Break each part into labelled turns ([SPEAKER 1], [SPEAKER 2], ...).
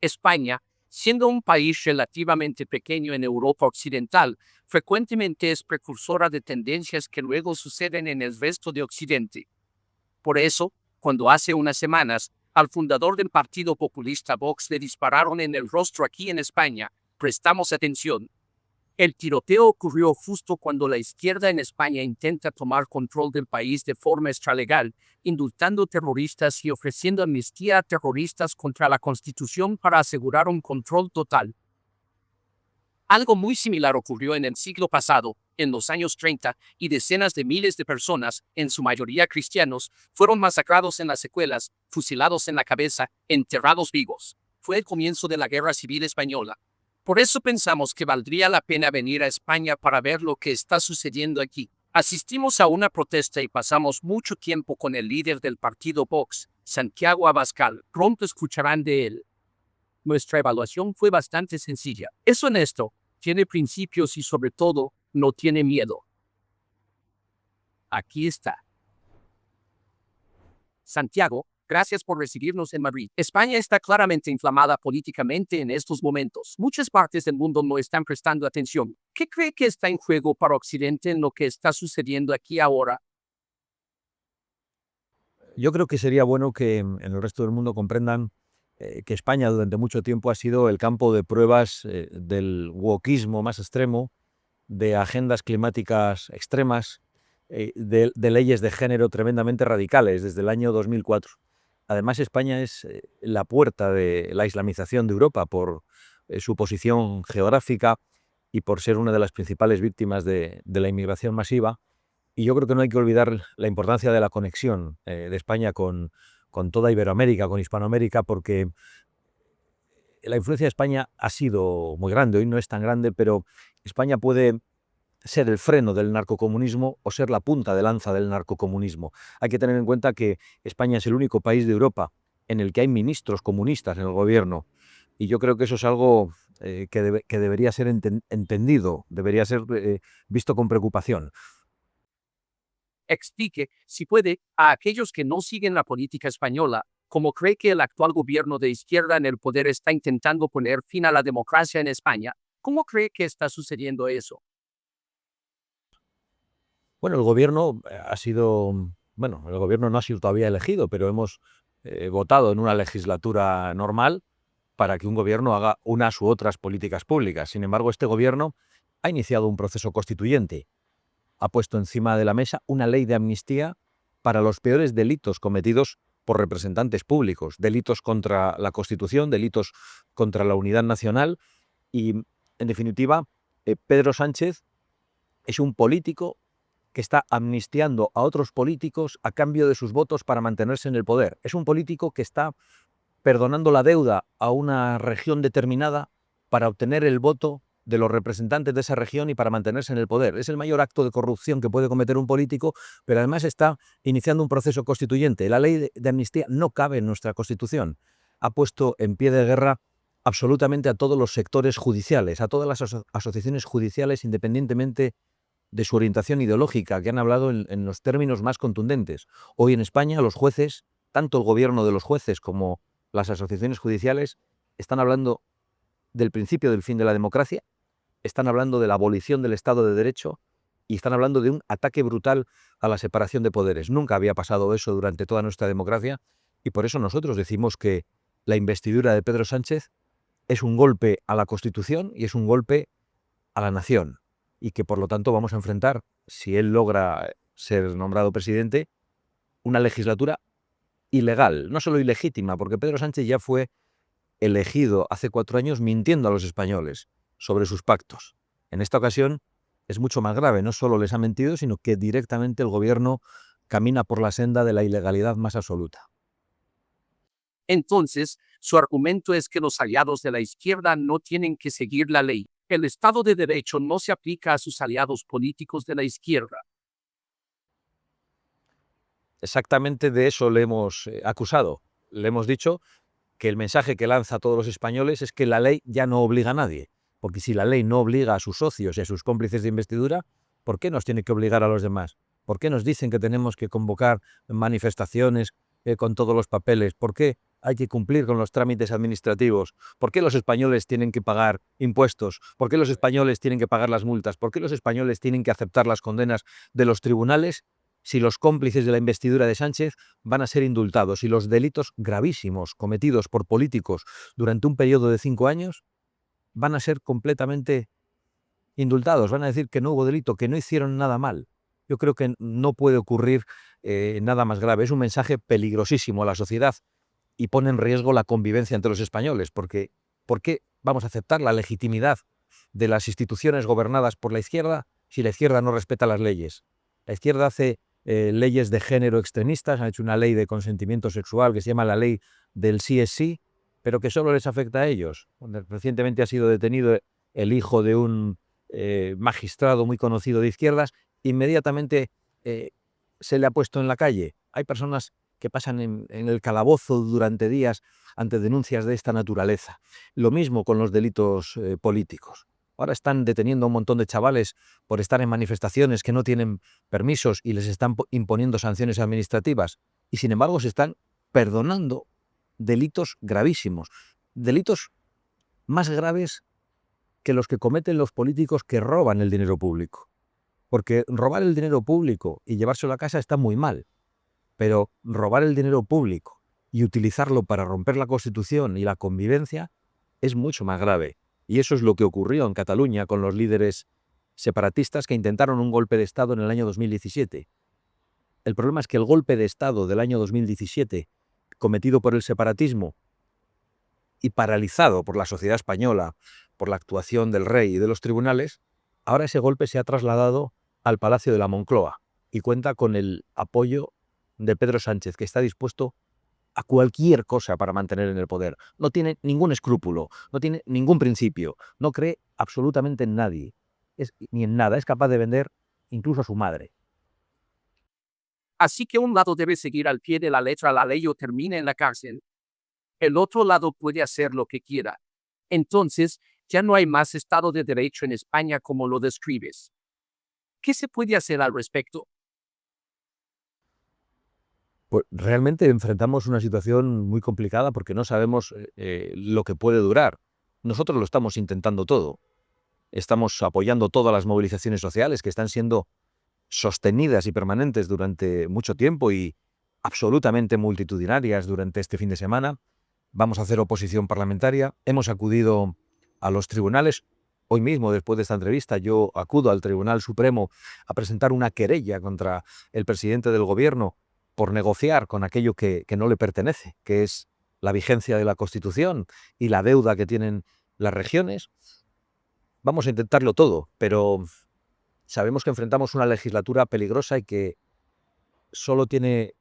[SPEAKER 1] España, siendo un país relativamente pequeño en Europa Occidental, frecuentemente es precursora de tendencias que luego suceden en el resto de Occidente. Por eso, cuando hace unas semanas, al fundador del partido populista Vox le dispararon en el rostro aquí en España, prestamos atención. El tiroteo ocurrió justo cuando la izquierda en España intenta tomar control del país de forma extralegal, indultando terroristas y ofreciendo amnistía a terroristas contra la Constitución para asegurar un control total. Algo muy similar ocurrió en el siglo pasado, en los años 30, y decenas de miles de personas, en su mayoría cristianos, fueron masacrados en las secuelas, fusilados en la cabeza, enterrados vivos. Fue el comienzo de la Guerra Civil Española. Por eso pensamos que valdría la pena venir a España para ver lo que está sucediendo aquí. Asistimos a una protesta y pasamos mucho tiempo con el líder del partido Vox, Santiago Abascal. Pronto escucharán de él. Nuestra evaluación fue bastante sencilla. Es honesto, tiene principios y sobre todo, no tiene miedo. Aquí está. Santiago, gracias por recibirnos en Madrid. España está claramente inflamada políticamente en estos momentos. Muchas partes del mundo no están prestando atención. ¿Qué cree que está en juego para Occidente en lo que está sucediendo aquí ahora?
[SPEAKER 2] Yo creo que sería bueno que en el resto del mundo comprendan que España durante mucho tiempo ha sido el campo de pruebas del wokismo más extremo, de agendas climáticas extremas, de leyes de género tremendamente radicales desde el año 2004. Además, España es la puerta de la islamización de Europa por su posición geográfica y por ser una de las principales víctimas de la inmigración masiva. Y yo creo que no hay que olvidar la importancia de la conexión de España con toda Iberoamérica, con Hispanoamérica, porque la influencia de España ha sido muy grande, hoy no es tan grande, pero España puede ser el freno del narcocomunismo o ser la punta de lanza del narcocomunismo. Hay que tener en cuenta que España es el único país de Europa en el que hay ministros comunistas en el gobierno, y yo creo que eso es algo que debería ser entendido, debería ser visto con preocupación.
[SPEAKER 1] Explique, si puede, a aquellos que no siguen la política española, cómo cree que el actual gobierno de izquierda en el poder está intentando poner fin a la democracia en España. ¿Cómo cree que está sucediendo eso?
[SPEAKER 2] Bueno, el gobierno ha sido, bueno, el gobierno no ha sido todavía elegido, pero hemos votado en una legislatura normal para que un gobierno haga unas u otras políticas públicas. Sin embargo, este gobierno ha iniciado un proceso constituyente, ha puesto encima de la mesa una ley de amnistía para los peores delitos cometidos por representantes públicos, delitos contra la Constitución, delitos contra la unidad nacional y, en definitiva, Pedro Sánchez es un político que está amnistiando a otros políticos a cambio de sus votos para mantenerse en el poder. Es un político que está perdonando la deuda a una región determinada para obtener el voto de los representantes de esa región y para mantenerse en el poder. Es el mayor acto de corrupción que puede cometer un político, pero además está iniciando un proceso constituyente. La ley de amnistía no cabe en nuestra Constitución. Ha puesto en pie de guerra absolutamente a todos los sectores judiciales, a todas las asociaciones judiciales, independientemente de su orientación ideológica, que han hablado en los términos más contundentes. Hoy en España los jueces, tanto el gobierno de los jueces como las asociaciones judiciales, están hablando del principio del fin de la democracia, están hablando de la abolición del Estado de Derecho y están hablando de un ataque brutal a la separación de poderes. Nunca había pasado eso durante toda nuestra democracia y por eso nosotros decimos que la investidura de Pedro Sánchez es un golpe a la Constitución y es un golpe a la nación, y que por lo tanto vamos a enfrentar, si él logra ser nombrado presidente, una legislatura ilegal, no solo ilegítima, porque Pedro Sánchez ya fue elegido hace 4 años mintiendo a los españoles sobre sus pactos. En esta ocasión es mucho más grave, no solo les ha mentido, sino que directamente el gobierno camina por la senda de la ilegalidad más absoluta.
[SPEAKER 1] Entonces, su argumento es que los aliados de la izquierda no tienen que seguir la ley. El Estado de Derecho no se aplica a sus aliados políticos de la izquierda.
[SPEAKER 2] Exactamente de eso le hemos acusado. Le hemos dicho que el mensaje que lanza a todos los españoles es que la ley ya no obliga a nadie, porque si la ley no obliga a sus socios y a sus cómplices de investidura, ¿por qué nos tiene que obligar a los demás? ¿Por qué nos dicen que tenemos que convocar manifestaciones con todos los papeles? ¿Por qué hay que cumplir con los trámites administrativos? ¿Por qué los españoles tienen que pagar impuestos? ¿Por qué los españoles tienen que pagar las multas? ¿Por qué los españoles tienen que aceptar las condenas de los tribunales si los cómplices de la investidura de Sánchez van a ser indultados y los delitos gravísimos cometidos por políticos durante un periodo de 5 años van a ser completamente indultados? Van a decir que no hubo delito, que no hicieron nada mal. Yo creo que no puede ocurrir nada más grave. Es un mensaje peligrosísimo a la sociedad y pone en riesgo la convivencia entre los españoles, porque ¿por qué vamos a aceptar la legitimidad de las instituciones gobernadas por la izquierda si la izquierda no respeta las leyes? La izquierda hace leyes de género extremistas, han hecho una ley de consentimiento sexual que se llama la ley del sí es sí, pero que solo les afecta a ellos. Recientemente ha sido detenido el hijo de un magistrado muy conocido de izquierdas, inmediatamente se le ha puesto en la calle. Hay personas que pasan en el calabozo durante días ante denuncias de esta naturaleza. Lo mismo con los delitos políticos. Ahora están deteniendo a un montón de chavales por estar en manifestaciones que no tienen permisos y les están imponiendo sanciones administrativas. Y sin embargo se están perdonando delitos gravísimos, delitos más graves que los que cometen los políticos que roban el dinero público. Porque robar el dinero público y llevárselo a casa está muy mal, pero robar el dinero público y utilizarlo para romper la Constitución y la convivencia es mucho más grave. Y eso es lo que ocurrió en Cataluña con los líderes separatistas que intentaron un golpe de Estado en el año 2017. El problema es que el golpe de Estado del año 2017, cometido por el separatismo y paralizado por la sociedad española, por la actuación del rey y de los tribunales, ahora ese golpe se ha trasladado al Palacio de la Moncloa y cuenta con el apoyo de Pedro Sánchez, que está dispuesto a cualquier cosa para mantener en el poder. No tiene ningún escrúpulo, no tiene ningún principio, no cree absolutamente en nadie, ni en nada. Es capaz de vender incluso a su madre.
[SPEAKER 1] Así que un lado debe seguir al pie de la letra la ley o termina en la cárcel. El otro lado puede hacer lo que quiera. Entonces, ya no hay más Estado de Derecho en España como lo describes. ¿Qué se puede hacer al respecto?
[SPEAKER 2] Pues realmente enfrentamos una situación muy complicada porque no sabemos lo que puede durar. Nosotros lo estamos intentando todo. Estamos apoyando todas las movilizaciones sociales que están siendo sostenidas y permanentes durante mucho tiempo y absolutamente multitudinarias durante este fin de semana. Vamos a hacer oposición parlamentaria. Hemos acudido a los tribunales. Hoy mismo, después de esta entrevista, yo acudo al Tribunal Supremo a presentar una querella contra el presidente del Gobierno por negociar con aquello que no le pertenece, que es la vigencia de la Constitución y la deuda que tienen las regiones. Vamos a intentarlo todo, pero sabemos que enfrentamos una legislatura peligrosa y que solo tiene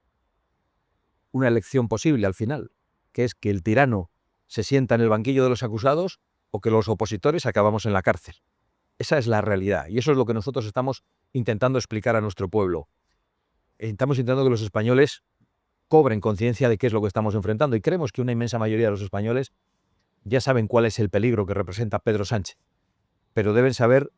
[SPEAKER 2] una elección posible al final, que es que el tirano se sienta en el banquillo de los acusados o que los opositores acabamos en la cárcel. Esa es la realidad y eso es lo que nosotros estamos intentando explicar a nuestro pueblo. Estamos intentando que los españoles cobren conciencia de qué es lo que estamos enfrentando y creemos que una inmensa mayoría de los españoles ya saben cuál es el peligro que representa Pedro Sánchez, pero deben saber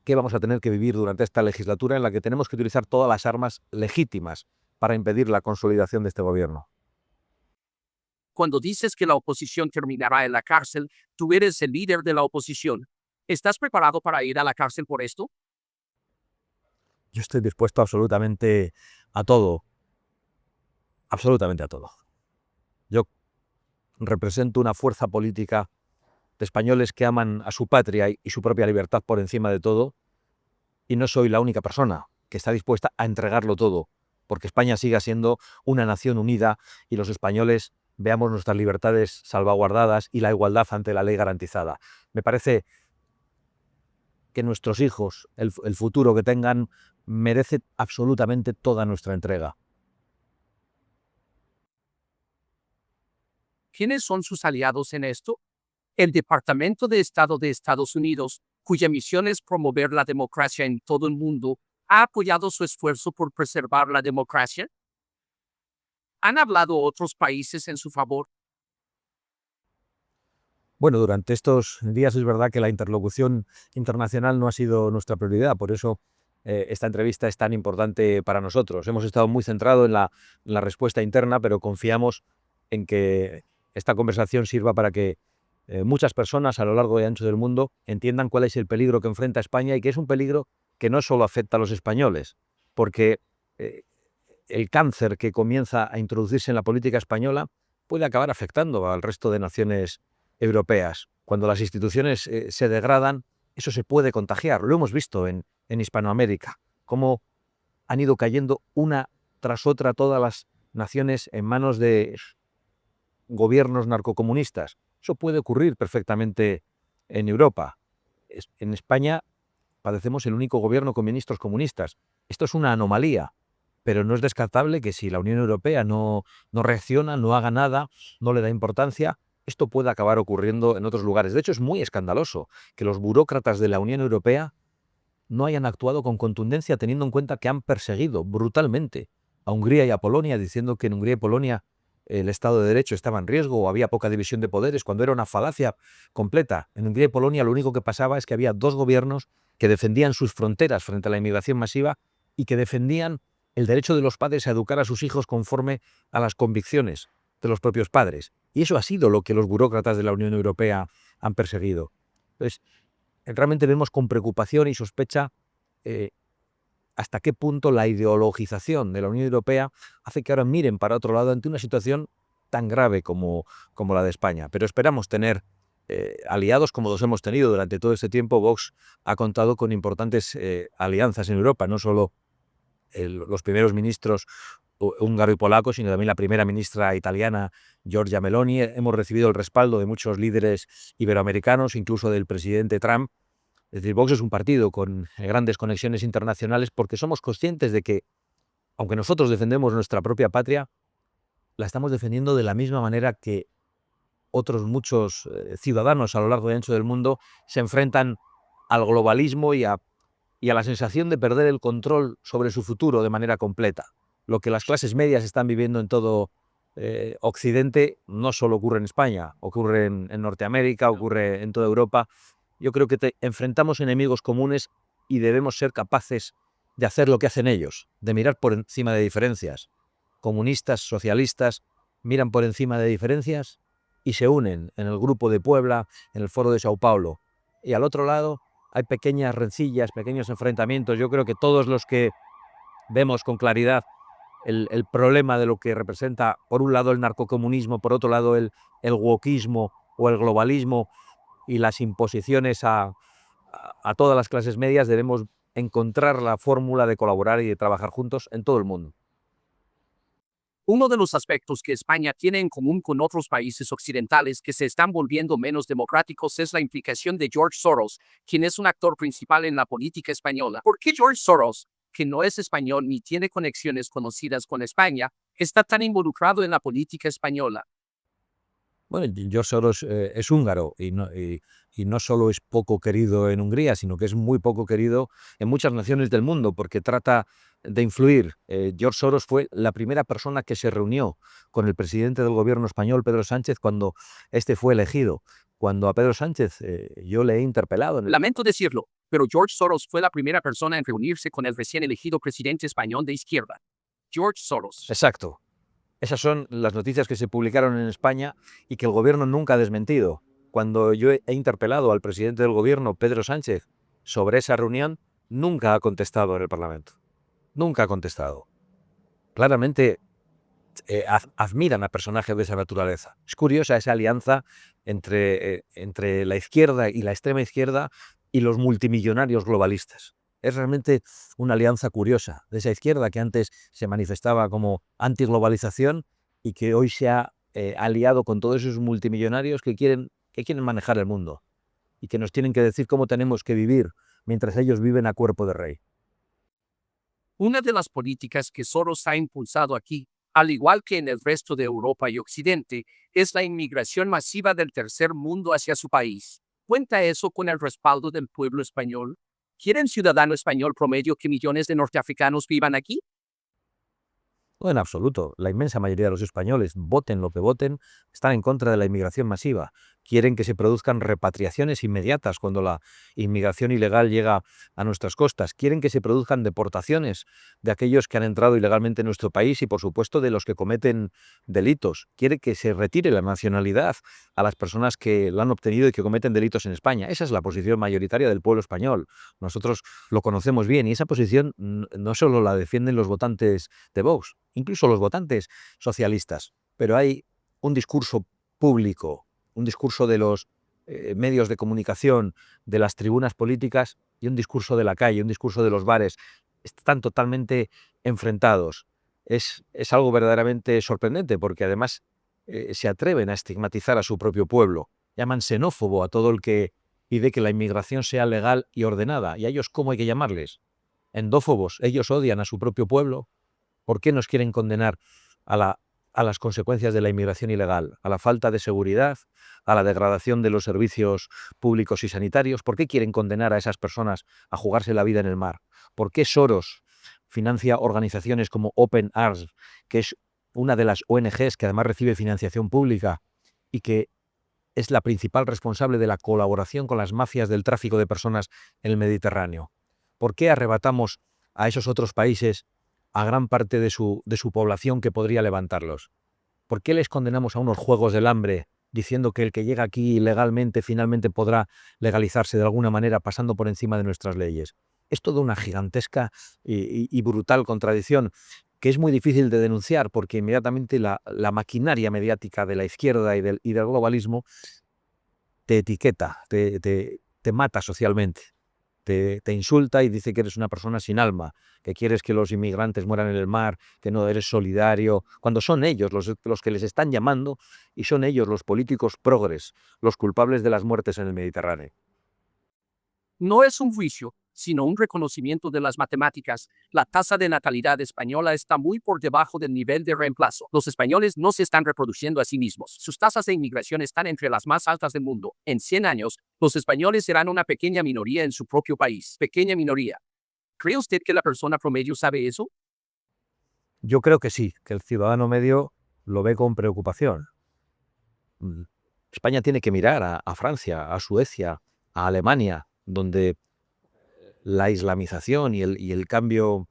[SPEAKER 2] que vamos a tener que vivir durante esta legislatura en la que tenemos que utilizar todas las armas legítimas para impedir la consolidación de este gobierno.
[SPEAKER 1] Cuando dices que la oposición terminará en la cárcel, tú eres el líder de la oposición. ¿Estás preparado para ir a la cárcel por esto?
[SPEAKER 2] Yo estoy dispuesto absolutamente a todo. Absolutamente a todo. Yo represento una fuerza política de españoles que aman a su patria y su propia libertad por encima de todo, y no soy la única persona que está dispuesta a entregarlo todo, porque España siga siendo una nación unida y los españoles veamos nuestras libertades salvaguardadas y la igualdad ante la ley garantizada. Me parece que nuestros hijos, el futuro que tengan, merece absolutamente toda nuestra entrega.
[SPEAKER 1] ¿Quiénes son sus aliados en esto? El Departamento de Estado de Estados Unidos, cuya misión es promover la democracia en todo el mundo, ¿ha apoyado su esfuerzo por preservar la democracia? ¿Han hablado otros países en su favor?
[SPEAKER 2] Bueno, durante estos días es verdad que la interlocución internacional no ha sido nuestra prioridad, por eso esta entrevista es tan importante para nosotros. Hemos estado muy centrados en la respuesta interna, pero confiamos en que esta conversación sirva para que muchas personas a lo largo y ancho del mundo entiendan cuál es el peligro que enfrenta España y que es un peligro que no solo afecta a los españoles, porque el cáncer que comienza a introducirse en la política española puede acabar afectando al resto de naciones europeas. Cuando las instituciones se degradan, eso se puede contagiar. Lo hemos visto en Hispanoamérica, cómo han ido cayendo una tras otra todas las naciones en manos de gobiernos narcocomunistas. Eso puede ocurrir perfectamente en Europa. En España padecemos el único gobierno con ministros comunistas. Esto es una anomalía, pero no es descartable que si la Unión Europea no reacciona, no haga nada, no le da importancia, esto puede acabar ocurriendo en otros lugares. De hecho, es muy escandaloso que los burócratas de la Unión Europea no hayan actuado con contundencia, teniendo en cuenta que han perseguido brutalmente a Hungría y a Polonia, diciendo que en Hungría y Polonia el Estado de Derecho estaba en riesgo o había poca división de poderes, cuando era una falacia completa. En Hungría y Polonia lo único que pasaba es que había dos gobiernos que defendían sus fronteras frente a la inmigración masiva y que defendían el derecho de los padres a educar a sus hijos conforme a las convicciones de los propios padres. Y eso ha sido lo que los burócratas de la Unión Europea han perseguido. Entonces, realmente vemos con preocupación y sospecha hasta qué punto la ideologización de la Unión Europea hace que ahora miren para otro lado ante una situación tan grave como la de España. Pero esperamos tener aliados como los hemos tenido durante todo este tiempo. Vox ha contado con importantes alianzas en Europa, no solo los primeros ministros húngaro y polaco, sino también la primera ministra italiana, Giorgia Meloni. Hemos recibido el respaldo de muchos líderes iberoamericanos, incluso del presidente Trump. Es decir, Vox es un partido con grandes conexiones internacionales porque somos conscientes de que, aunque nosotros defendemos nuestra propia patria, la estamos defendiendo de la misma manera que otros muchos ciudadanos a lo largo y ancho del mundo se enfrentan al globalismo y a la sensación de perder el control sobre su futuro de manera completa. Lo que las clases medias están viviendo en todo Occidente no solo ocurre en España, ocurre en Norteamérica, ocurre en toda Europa. Yo creo que enfrentamos enemigos comunes y debemos ser capaces de hacer lo que hacen ellos, de mirar por encima de diferencias. Comunistas, socialistas, miran por encima de diferencias y se unen en el Grupo de Puebla, en el Foro de Sao Paulo. Y al otro lado hay pequeñas rencillas, pequeños enfrentamientos. Yo creo que todos los que vemos con claridad el problema de lo que representa, por un lado, el narcocomunismo, por otro lado, el wokismo o el globalismo y las imposiciones a todas las clases medias, debemos encontrar la fórmula de colaborar y de trabajar juntos en todo el mundo.
[SPEAKER 1] Uno de los aspectos que España tiene en común con otros países occidentales que se están volviendo menos democráticos es la implicación de George Soros, quien es un actor principal en la política española. ¿Por qué George Soros, que no es español ni tiene conexiones conocidas con España, está tan involucrado en la política española?
[SPEAKER 2] Bueno, George Soros es húngaro y no solo es poco querido en Hungría, sino que es muy poco querido en muchas naciones del mundo porque trata de influir. George Soros fue la primera persona que se reunió con el presidente del gobierno español, Pedro Sánchez, cuando este fue elegido. Cuando a Pedro Sánchez yo le he interpelado.
[SPEAKER 1] Lamento decirlo, pero George Soros fue la primera persona en reunirse con el recién elegido presidente español de izquierda, George Soros.
[SPEAKER 2] Exacto. Esas son las noticias que se publicaron en España y que el gobierno nunca ha desmentido. Cuando yo he interpelado al presidente del gobierno, Pedro Sánchez, sobre esa reunión, nunca ha contestado en el Parlamento. Nunca ha contestado. Claramente admiran a personajes de esa naturaleza. Es curiosa esa alianza entre la izquierda y la extrema izquierda y los multimillonarios globalistas. Es realmente una alianza curiosa de esa izquierda que antes se manifestaba como antiglobalización y que hoy se ha aliado con todos esos multimillonarios que quieren manejar el mundo y que nos tienen que decir cómo tenemos que vivir mientras ellos viven a cuerpo de rey.
[SPEAKER 1] Una de las políticas que Soros ha impulsado aquí, al igual que en el resto de Europa y Occidente, es la inmigración masiva del tercer mundo hacia su país. ¿Cuenta eso con el respaldo del pueblo español? ¿Quiere un ciudadano español promedio que millones de norteafricanos vivan aquí?
[SPEAKER 2] No, en absoluto. La inmensa mayoría de los españoles, voten lo que voten, están en contra de la inmigración masiva. quieren que se produzcan repatriaciones inmediatas cuando la inmigración ilegal llega a nuestras costas, quieren que se produzcan deportaciones de aquellos que han entrado ilegalmente en nuestro país y, por supuesto, de los que cometen delitos. Quiere que se retire la nacionalidad a las personas que la han obtenido y que cometen delitos en España. Esa es la posición mayoritaria del pueblo español. Nosotros lo conocemos bien y esa posición no solo la defienden los votantes de Vox, incluso los votantes socialistas, pero hay un discurso público, un discurso de los medios de comunicación, de las tribunas políticas y un discurso de la calle, un discurso de los bares. Están totalmente enfrentados. Es algo verdaderamente sorprendente porque además se atreven a estigmatizar a su propio pueblo. Llaman xenófobo a todo el que pide que la inmigración sea legal y ordenada. ¿Y a ellos cómo hay que llamarles? Endófobos. Ellos odian a su propio pueblo. ¿Por qué nos quieren condenar a las consecuencias de la inmigración ilegal? A la falta de seguridad, a la degradación de los servicios públicos y sanitarios. ¿Por qué quieren condenar a esas personas a jugarse la vida en el mar? ¿Por qué Soros financia organizaciones como Open Arms, que es una de las ONGs que además recibe financiación pública y que es la principal responsable de la colaboración con las mafias del tráfico de personas en el Mediterráneo? ¿Por qué arrebatamos a esos otros países a gran parte de su población que podría levantarlos? ¿Por qué les condenamos a unos juegos del hambre diciendo que el que llega aquí ilegalmente finalmente podrá legalizarse de alguna manera pasando por encima de nuestras leyes? Es toda una gigantesca y brutal contradicción que es muy difícil de denunciar porque inmediatamente la maquinaria mediática de la izquierda y del globalismo te etiqueta, te mata socialmente. Te insulta y dice que eres una persona sin alma, que quieres que los inmigrantes mueran en el mar, que no eres solidario, cuando son ellos los que les están llamando y son ellos los políticos progres, los culpables de las muertes en el Mediterráneo.
[SPEAKER 1] No es un juicio, sino un reconocimiento de las matemáticas. La tasa de natalidad española está muy por debajo del nivel de reemplazo. Los españoles no se están reproduciendo a sí mismos. Sus tasas de inmigración están entre las más altas del mundo. En 100 años, los españoles serán una pequeña minoría en su propio país. Pequeña minoría. ¿Cree usted que la persona promedio sabe eso?
[SPEAKER 2] Yo creo que sí, que el ciudadano medio lo ve con preocupación. España tiene que mirar a Francia, a Suecia, a Alemania, donde la islamización y el cambio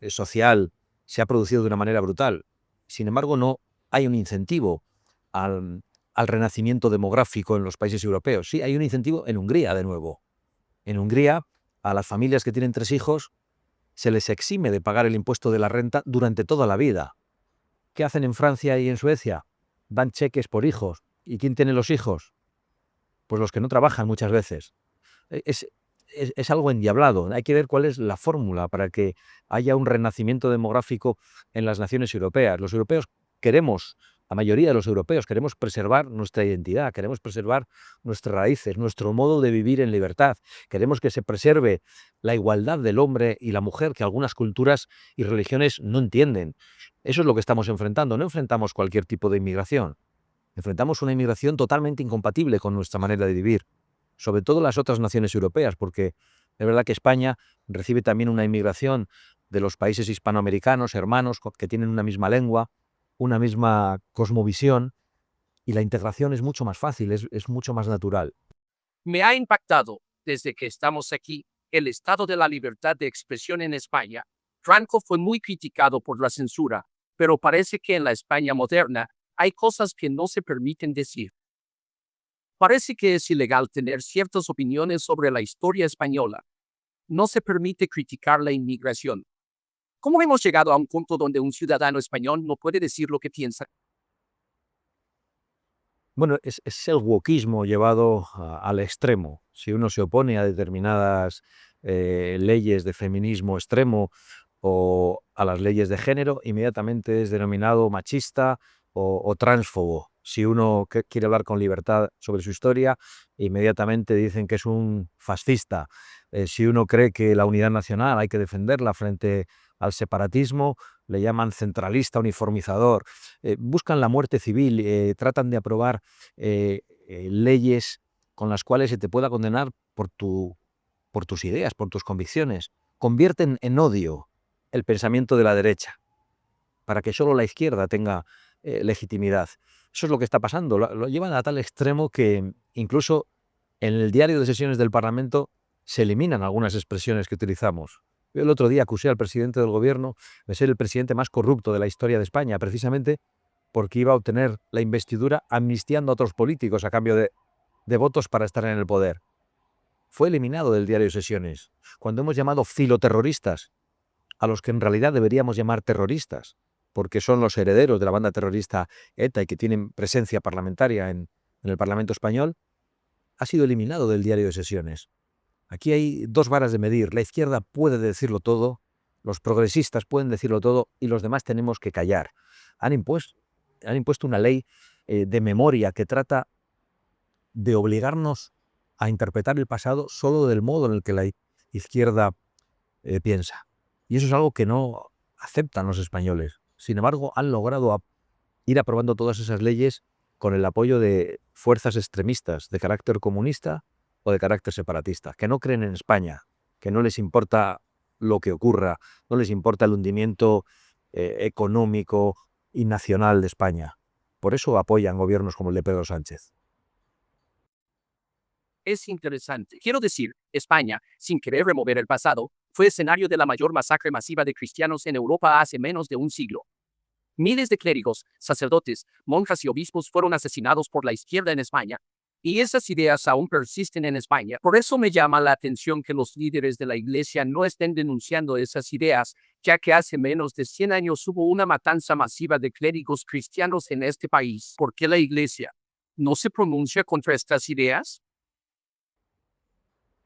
[SPEAKER 2] social se ha producido de una manera brutal. Sin embargo, no hay un incentivo al renacimiento demográfico en los países europeos. Sí, hay un incentivo en Hungría, de nuevo. En Hungría, a las familias que tienen 3 hijos se les exime de pagar el impuesto de la renta durante toda la vida. ¿Qué hacen en Francia y en Suecia? Dan cheques por hijos. ¿Y quién tiene los hijos? Pues los que no trabajan muchas veces. Es algo endiablado. Hay que ver cuál es la fórmula para que haya un renacimiento demográfico en las naciones europeas. Los europeos queremos, la mayoría de los europeos, queremos preservar nuestra identidad, queremos preservar nuestras raíces, nuestro modo de vivir en libertad. Queremos que se preserve la igualdad del hombre y la mujer que algunas culturas y religiones no entienden. Eso es lo que estamos enfrentando. No enfrentamos cualquier tipo de inmigración. Enfrentamos una inmigración totalmente incompatible con nuestra manera de vivir, sobre todo las otras naciones europeas, porque es verdad que España recibe también una inmigración de los países hispanoamericanos, hermanos, que tienen una misma lengua, una misma cosmovisión, y la integración es mucho más fácil, es mucho más natural.
[SPEAKER 1] Me ha impactado, desde que estamos aquí, el estado de la libertad de expresión en España. Franco fue muy criticado por la censura, pero parece que en la España moderna hay cosas que no se permiten decir. Parece que es ilegal tener ciertas opiniones sobre la historia española. No se permite criticar la inmigración. ¿Cómo hemos llegado a un punto donde un ciudadano español no puede decir lo que piensa?
[SPEAKER 2] Bueno, es el wokismo llevado al extremo. Si uno se opone a determinadas leyes de feminismo extremo o a las leyes de género, inmediatamente es denominado machista o transfobo. Si uno quiere hablar con libertad sobre su historia, inmediatamente dicen que es un fascista. Si uno cree que la unidad nacional hay que defenderla frente al separatismo, le llaman centralista, uniformizador. Buscan la muerte civil, tratan de aprobar leyes con las cuales se te pueda condenar por tus ideas, por tus convicciones. Convierten en odio el pensamiento de la derecha, para que solo la izquierda tenga legitimidad. Eso es lo que está pasando. Lo llevan a tal extremo que incluso en el diario de sesiones del Parlamento se eliminan algunas expresiones que utilizamos. Yo el otro día acusé al presidente del gobierno de ser el presidente más corrupto de la historia de España, precisamente porque iba a obtener la investidura amnistiando a otros políticos a cambio de votos para estar en el poder. Fue eliminado del diario de sesiones, cuando hemos llamado filoterroristas a los que en realidad deberíamos llamar terroristas, porque son los herederos de la banda terrorista ETA y que tienen presencia parlamentaria en el Parlamento español, ha sido eliminado del diario de sesiones. Aquí hay dos varas de medir. La izquierda puede decirlo todo, los progresistas pueden decirlo todo y los demás tenemos que callar. Han impuesto una ley de memoria que trata de obligarnos a interpretar el pasado solo del modo en el que la izquierda piensa. Y eso es algo que no aceptan los españoles. Sin embargo, han logrado ir aprobando todas esas leyes con el apoyo de fuerzas extremistas de carácter comunista o de carácter separatista, que no creen en España, que no les importa lo que ocurra, no les importa el hundimiento económico y nacional de España. Por eso apoyan gobiernos como el de Pedro Sánchez.
[SPEAKER 1] Es interesante. Quiero decir, España, sin querer remover el pasado, fue escenario de la mayor masacre masiva de cristianos en Europa hace menos de un siglo. Miles de clérigos, sacerdotes, monjas y obispos fueron asesinados por la izquierda en España. Y esas ideas aún persisten en España. Por eso me llama la atención que los líderes de la Iglesia no estén denunciando esas ideas, ya que hace menos de 100 años hubo una matanza masiva de clérigos cristianos en este país. ¿Por qué la Iglesia no se pronuncia contra estas ideas?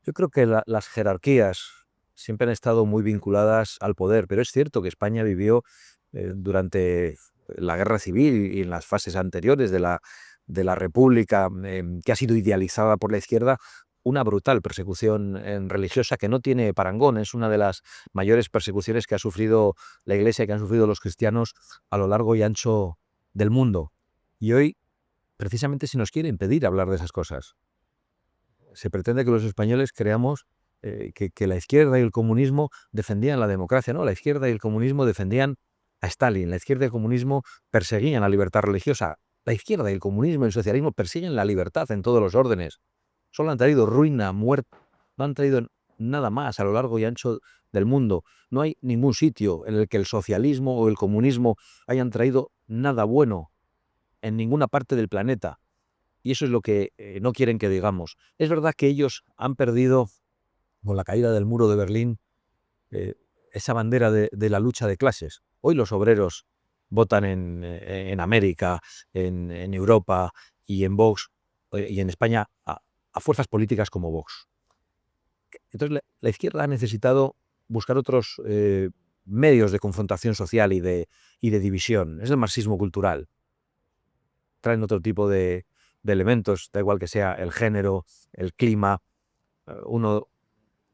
[SPEAKER 2] Yo creo que las jerarquías siempre han estado muy vinculadas al poder, pero es cierto que España vivió durante la Guerra Civil y en las fases anteriores de la República, que ha sido idealizada por la izquierda, una brutal persecución religiosa que no tiene parangón. Es una de las mayores persecuciones que ha sufrido la Iglesia y que han sufrido los cristianos a lo largo y ancho del mundo. Y hoy, precisamente, se nos quiere impedir hablar de esas cosas. Se pretende que los españoles creamos que la izquierda y el comunismo defendían la democracia. No, la izquierda y el comunismo defendían a Stalin. La izquierda y el comunismo perseguían la libertad religiosa. La izquierda y el comunismo y el socialismo persiguen la libertad en todos los órdenes. Solo han traído ruina, muerte, no han traído nada más a lo largo y ancho del mundo. No hay ningún sitio en el que el socialismo o el comunismo hayan traído nada bueno en ninguna parte del planeta. Y eso es lo que no quieren que digamos. Es verdad que ellos han perdido, con la caída del muro de Berlín, esa bandera de la lucha de clases. Hoy los obreros votan en América, en Europa y en Vox y en España a fuerzas políticas como Vox. Entonces la izquierda ha necesitado buscar otros medios de confrontación social y de división. Es el marxismo cultural. Traen otro tipo de elementos, da igual que sea el género, el clima. Uno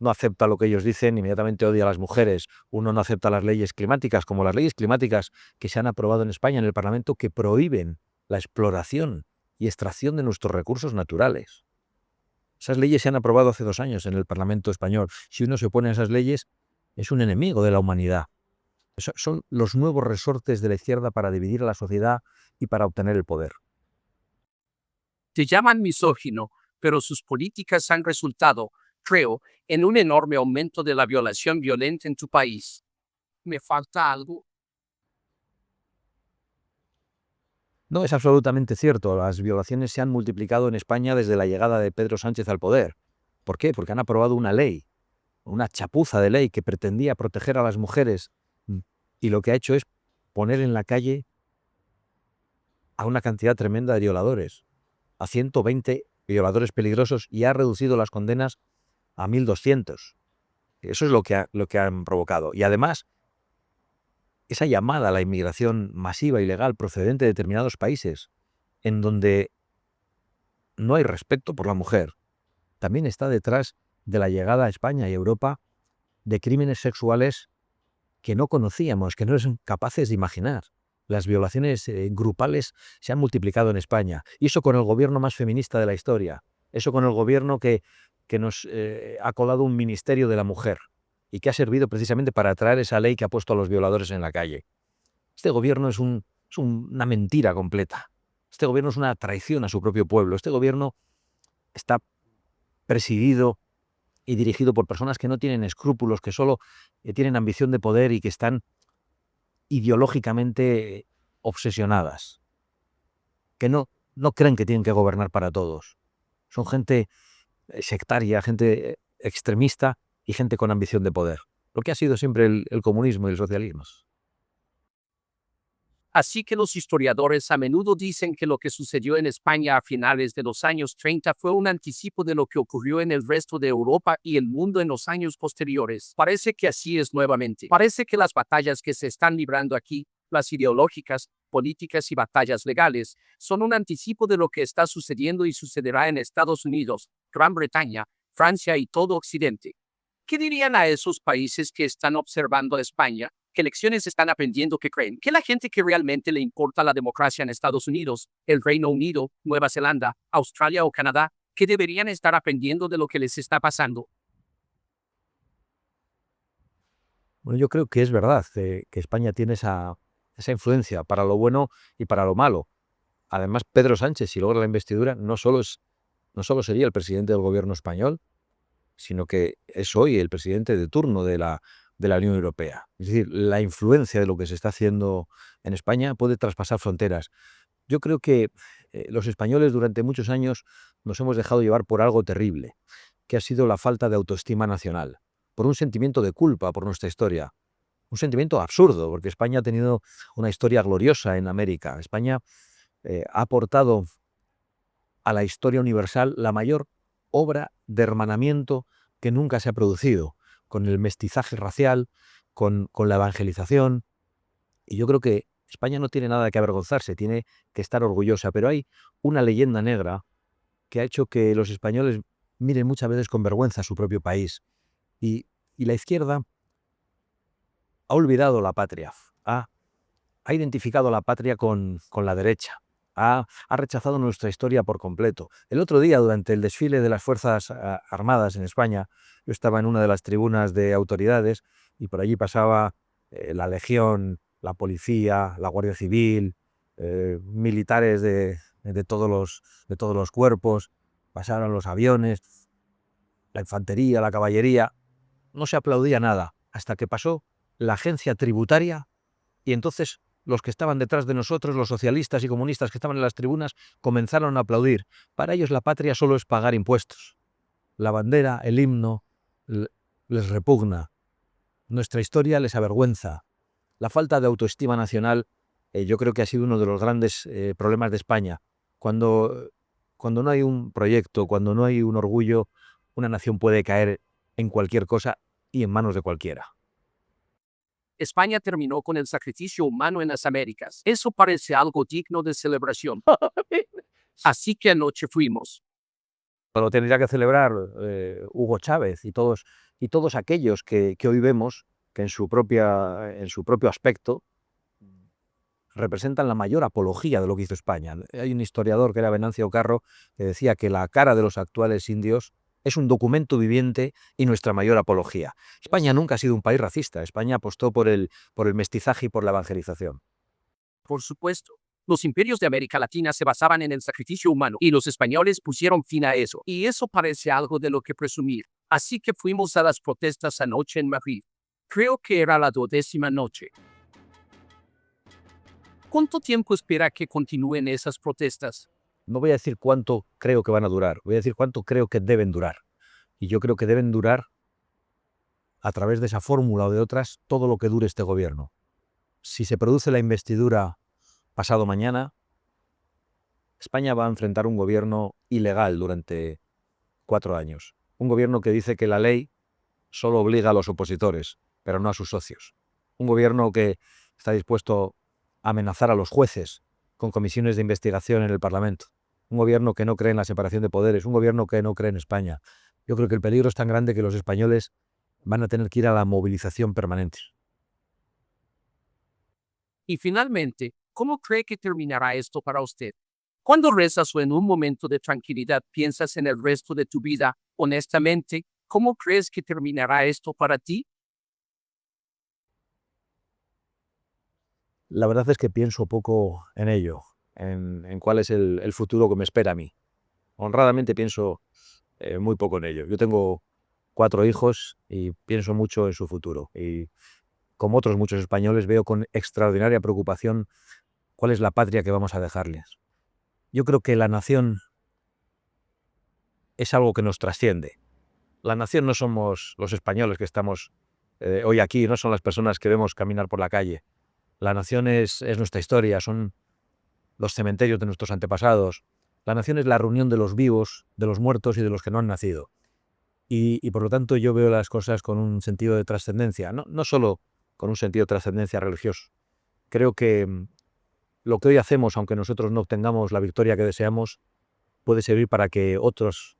[SPEAKER 2] no acepta lo que ellos dicen, inmediatamente odia a las mujeres. Uno no acepta las leyes climáticas, como las leyes climáticas que se han aprobado en España en el Parlamento, que prohíben la exploración y extracción de nuestros recursos naturales. Esas leyes se han aprobado hace 2 años en el Parlamento español. Si uno se opone a esas leyes, es un enemigo de la humanidad. Son los nuevos resortes de la izquierda para dividir a la sociedad y para obtener el poder.
[SPEAKER 1] Te llaman misógino, pero sus políticas han resultado, creo, en un enorme aumento de la violación violenta en tu país. ¿Me falta algo?
[SPEAKER 2] No, es absolutamente cierto. Las violaciones se han multiplicado en España desde la llegada de Pedro Sánchez al poder. ¿Por qué? Porque han aprobado una ley, una chapuza de ley que pretendía proteger a las mujeres y lo que ha hecho es poner en la calle a una cantidad tremenda de violadores, a 120 violadores peligrosos, y ha reducido las condenas a 1.200. Eso es lo que han provocado. Y además, esa llamada a la inmigración masiva y legal procedente de determinados países, en donde no hay respeto por la mujer, también está detrás de la llegada a España y Europa de crímenes sexuales que no conocíamos, que no éramos capaces de imaginar. Las violaciones grupales se han multiplicado en España. Y eso con el gobierno más feminista de la historia. Eso con el gobierno que nos ha colado un ministerio de la mujer y que ha servido precisamente para traer esa ley que ha puesto a los violadores en la calle. Este gobierno es una mentira completa. Este gobierno es una traición a su propio pueblo. Este gobierno está presidido y dirigido por personas que no tienen escrúpulos, que solo tienen ambición de poder y que están ideológicamente obsesionadas, que no creen que tienen que gobernar para todos. Son gente sectaria, gente extremista y gente con ambición de poder. Lo que ha sido siempre el comunismo y el socialismo.
[SPEAKER 1] Así que los historiadores a menudo dicen que lo que sucedió en España a finales de los años 30 fue un anticipo de lo que ocurrió en el resto de Europa y el mundo en los años posteriores. Parece que así es nuevamente. Parece que las batallas que se están librando aquí, las ideológicas, políticas y batallas legales, son un anticipo de lo que está sucediendo y sucederá en Estados Unidos, Gran Bretaña, Francia y todo Occidente. ¿Qué dirían a esos países que están observando a España? ¿Qué lecciones están aprendiendo que creen? Que la gente que realmente le importa la democracia en Estados Unidos, el Reino Unido, Nueva Zelanda, Australia o Canadá, que deberían estar aprendiendo de lo que les está pasando.
[SPEAKER 2] Bueno, yo creo que es verdad que España tiene esa influencia para lo bueno y para lo malo. Además, Pedro Sánchez, si logra la investidura, no solo sería el presidente del gobierno español, sino que es hoy el presidente de turno de la Unión Europea. Es decir, la influencia de lo que se está haciendo en España puede traspasar fronteras. Yo creo que los españoles durante muchos años nos hemos dejado llevar por algo terrible, que ha sido la falta de autoestima nacional, por un sentimiento de culpa por nuestra historia. Un sentimiento absurdo, porque España ha tenido una historia gloriosa en América. España ha aportado a la historia universal la mayor obra de hermanamiento que nunca se ha producido, con el mestizaje racial, con la evangelización. Y yo creo que España no tiene nada que avergonzarse, tiene que estar orgullosa, pero hay una leyenda negra que ha hecho que los españoles miren muchas veces con vergüenza a su propio país. Y la izquierda ha olvidado la patria, ha identificado la patria con la derecha, ha rechazado nuestra historia por completo. El otro día, durante el desfile de las Fuerzas Armadas en España, yo estaba en una de las tribunas de autoridades y por allí pasaba la Legión, la Policía, la Guardia Civil, militares de todos los cuerpos, pasaron los aviones, la infantería, la caballería. No se aplaudía nada hasta que pasó la agencia tributaria y entonces los que estaban detrás de nosotros, los socialistas y comunistas que estaban en las tribunas, comenzaron a aplaudir. Para ellos la patria solo es pagar impuestos. La bandera, el himno, les repugna. Nuestra historia les avergüenza. La falta de autoestima nacional yo creo que ha sido uno de los grandes problemas de España. Cuando no hay un proyecto, cuando no hay un orgullo, una nación puede caer en cualquier cosa y en manos de cualquiera.
[SPEAKER 1] España terminó con el sacrificio humano en las Américas. Eso parece algo digno de celebración. Así que anoche fuimos.
[SPEAKER 2] Lo tendría que celebrar Hugo Chávez y todos aquellos que hoy vemos que en su propio aspecto representan la mayor apología de lo que hizo España. Hay un historiador que era Venancio Carro que decía que la cara de los actuales indios es un documento viviente y nuestra mayor apología. España nunca ha sido un país racista. España apostó por el mestizaje y por la evangelización.
[SPEAKER 1] Por supuesto. Los imperios de América Latina se basaban en el sacrificio humano y los españoles pusieron fin a eso. Y eso parece algo de lo que presumir. Así que fuimos a las protestas anoche en Madrid. Creo que era la 12ª noche. ¿Cuánto tiempo espera que continúen esas protestas?
[SPEAKER 2] No voy a decir cuánto creo que van a durar, voy a decir cuánto creo que deben durar. Y yo creo que deben durar a través de esa fórmula o de otras todo lo que dure este gobierno. Si se produce la investidura pasado mañana, España va a enfrentar un gobierno ilegal durante 4 años. Un gobierno que dice que la ley solo obliga a los opositores, pero no a sus socios. Un gobierno que está dispuesto a amenazar a los jueces con comisiones de investigación en el Parlamento. Un gobierno que no cree en la separación de poderes, un gobierno que no cree en España. Yo creo que el peligro es tan grande que los españoles van a tener que ir a la movilización permanente.
[SPEAKER 1] Y finalmente, ¿cómo cree que terminará esto para usted? Cuando rezas o en un momento de tranquilidad piensas en el resto de tu vida, honestamente, ¿cómo crees que terminará esto para ti?
[SPEAKER 2] La verdad es que pienso poco en ello. en cuál es el futuro que me espera a mí. Honradamente pienso muy poco en ello. Yo tengo 4 hijos y pienso mucho en su futuro. Y como otros muchos españoles veo con extraordinaria preocupación cuál es la patria que vamos a dejarles. Yo creo que la nación es algo que nos trasciende. La nación no somos los españoles que estamos hoy aquí, no son las personas que vemos caminar por la calle. La nación es nuestra historia, son los cementerios de nuestros antepasados. La nación es la reunión de los vivos, de los muertos y de los que no han nacido. Y por lo tanto yo veo las cosas con un sentido de trascendencia, no solo con un sentido de trascendencia religioso. Creo que lo que hoy hacemos, aunque nosotros no obtengamos la victoria que deseamos, puede servir para que otros,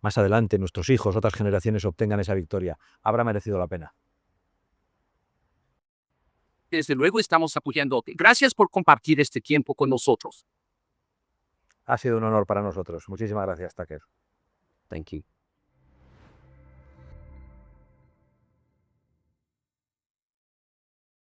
[SPEAKER 2] más adelante, nuestros hijos, otras generaciones obtengan esa victoria. Habrá merecido la pena.
[SPEAKER 1] Desde luego estamos apoyándote. Gracias por compartir este tiempo con nosotros.
[SPEAKER 2] Ha sido un honor para nosotros. Muchísimas gracias, Tucker.
[SPEAKER 1] Thank you.